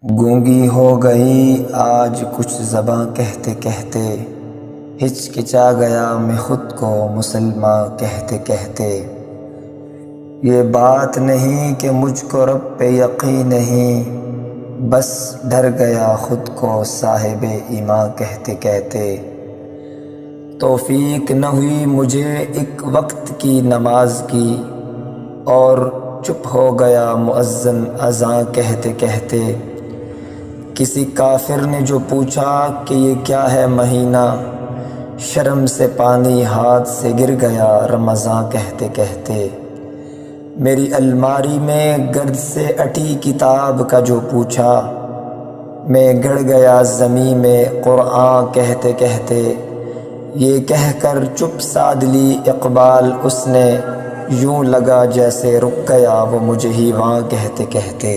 گونگی ہو گئی آج کچھ زباں کہتے کہتے، ہچکچا گیا میں خود کو مسلماں کہتے کہتے۔ یہ بات نہیں کہ مجھ کو رب پہ یقین نہیں، بس ڈر گیا خود کو صاحب ایمان کہتے کہتے۔ توفیق نہ ہوئی مجھے ایک وقت کی نماز کی، اور چپ ہو گیا مؤذن اذاں کہتے کہتے۔ کسی کافر نے جو پوچھا کہ یہ کیا ہے مہینہ، شرم سے پانی ہاتھ سے گر گیا رمضاں کہتے کہتے۔ میری الماری میں گرد سے اٹی کتاب کا جو پوچھا، میں گڑ گیا زمیں میں قرآن کہتے کہتے۔ یہ کہہ کر چپ سادھ لی اقبال اس نے، یوں لگا جیسے رک گیا وہ مجھے ہی وہاں کہتے کہتے۔